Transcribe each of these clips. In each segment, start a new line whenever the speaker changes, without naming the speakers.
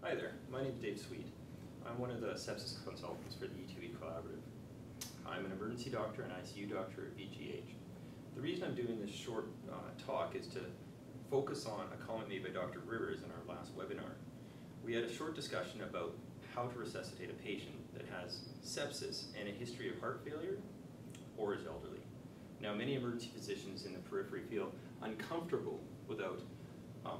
Hi there, my name is Dave Sweet. I'm one of the sepsis consultants for the E2E Collaborative. I'm an emergency doctor and ICU doctor at VGH. The reason I'm doing this short talk is to focus on a comment made by Dr. Rivers in our last webinar. We had a short discussion about how to resuscitate a patient that has sepsis and a history of heart failure or is elderly. Now, many emergency physicians in the periphery feel uncomfortable without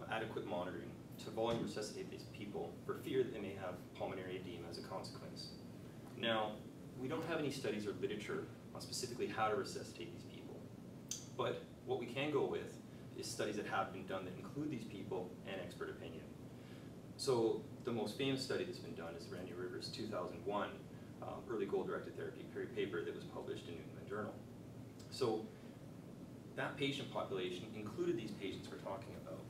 adequate monitoring to volume resuscitate these people for fear that they may have pulmonary edema as a consequence. Now, we don't have any studies or literature on specifically how to resuscitate these people, but what we can go with is studies that have been done that include these people and expert opinion. So the most famous study that's been done is Randy Rivers' 2001 early goal-directed therapy paper that was published in New England Journal. So that patient population included these patients we're talking about.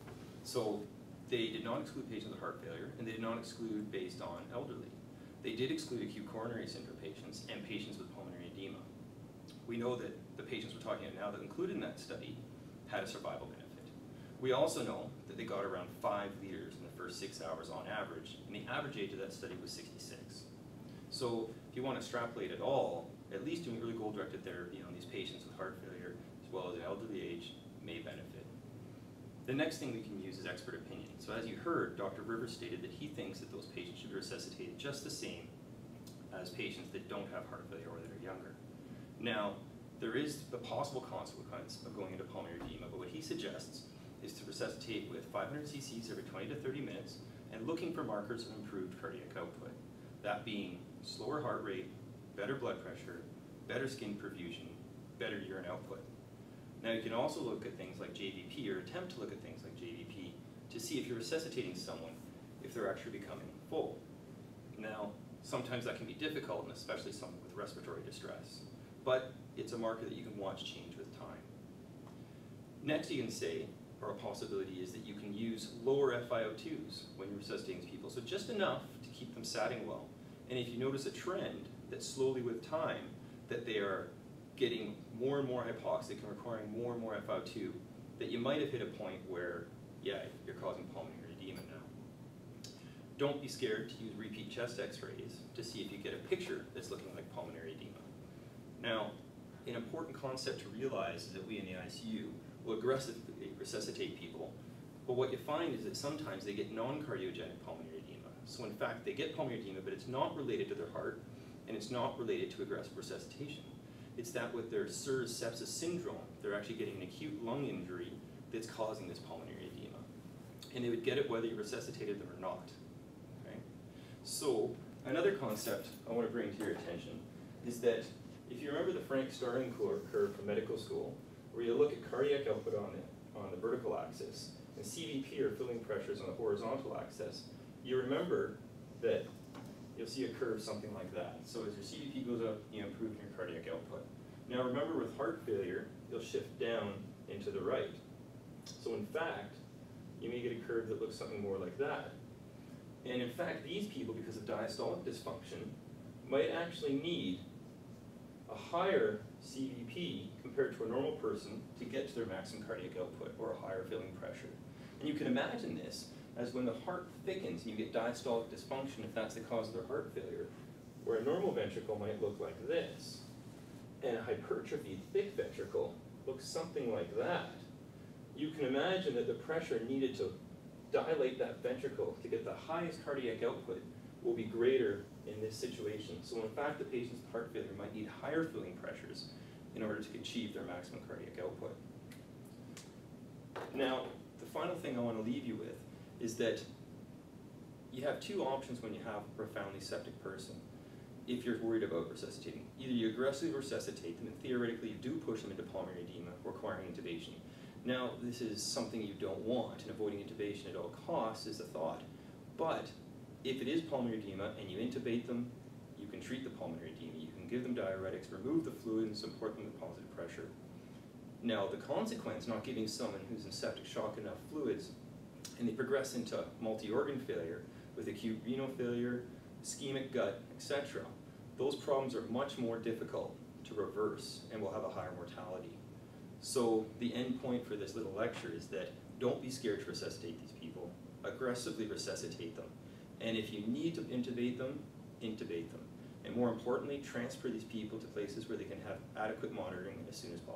So they did not exclude patients with heart failure, and they did not exclude based on elderly. They did exclude acute coronary syndrome patients and patients with pulmonary edema. We know that the patients we're talking about now that included in that study had a survival benefit. We also know that they got around 5 liters in the first 6 hours on average, and the average age of that study was 66. So if you want to extrapolate at all, at least doing early goal-directed therapy on these patients with heart failure as well as an elderly age may benefit. The next thing we can use is expert opinion. So as you heard, Dr. Rivers stated that he thinks that those patients should be resuscitated just the same as patients that don't have heart failure or that are younger. Now, there is the possible consequence of going into pulmonary edema, but what he suggests is to resuscitate with 500 cc's every 20 to 30 minutes and looking for markers of improved cardiac output. That being slower heart rate, better blood pressure, better skin perfusion, better urine output. Now you can also look at things like JVP, or attempt to look at things like JVP, to see if you're resuscitating someone, if they're actually becoming full. Now, sometimes that can be difficult, and especially someone with respiratory distress, but it's a marker that you can watch change with time. Next you can say, or a possibility is that you can use lower FiO2s when you're resuscitating people, so just enough to keep them satting well. And if you notice a trend that slowly with time, that they are getting more and more hypoxic and requiring more and more FiO2, that you might have hit a point where, yeah, you're causing pulmonary edema now. Don't be scared to use repeat chest x-rays to see if you get a picture that's looking like pulmonary edema. Now, an important concept to realize is that we in the ICU will aggressively resuscitate people, but what you find is that sometimes they get non-cardiogenic pulmonary edema. So in fact, they get pulmonary edema, but it's not related to their heart, and it's not related to aggressive resuscitation. It's that with their SIRS sepsis syndrome, they're actually getting an acute lung injury that's causing this pulmonary edema. And they would get it whether you resuscitated them or not. Okay? So another concept I want to bring to your attention is that if you remember the Frank Starling curve from medical school, where you look at cardiac output on the vertical axis and CVP, or filling pressures, on the horizontal axis, you remember that you'll see a curve something like that. So as your CVP goes up, you improve your cardiac output. Now remember, with heart failure, you'll shift down into the right. So in fact, you may get a curve that looks something more like that. And in fact, these people, because of diastolic dysfunction, might actually need a higher CVP compared to a normal person to get to their maximum cardiac output, or a higher filling pressure. And you can imagine this as when the heart thickens and you get diastolic dysfunction, if that's the cause of their heart failure, where a normal ventricle might look like this, and a hypertrophied thick ventricle looks something like that. You can imagine that the pressure needed to dilate that ventricle to get the highest cardiac output will be greater in this situation. So in fact, the patients with heart failure might need higher filling pressures in order to achieve their maximum cardiac output. Now, the final thing I want to leave you with is that you have two options when you have a profoundly septic person. If you're worried about resuscitating, either you aggressively resuscitate them, and theoretically you do push them into pulmonary edema, requiring intubation. Now, this is something you don't want, and avoiding intubation at all costs is the thought. But if it is pulmonary edema and you intubate them, you can treat the pulmonary edema, you can give them diuretics, remove the fluid, and support them with positive pressure. Now, the consequence, not giving someone who's in septic shock enough fluids, and they progress into multi-organ failure with acute renal failure, ischemic gut, etc. Those problems are much more difficult to reverse and will have a higher mortality. So the end point for this little lecture is that don't be scared to resuscitate these people. Aggressively resuscitate them. And if you need to intubate them, intubate them. And more importantly, transfer these people to places where they can have adequate monitoring as soon as possible.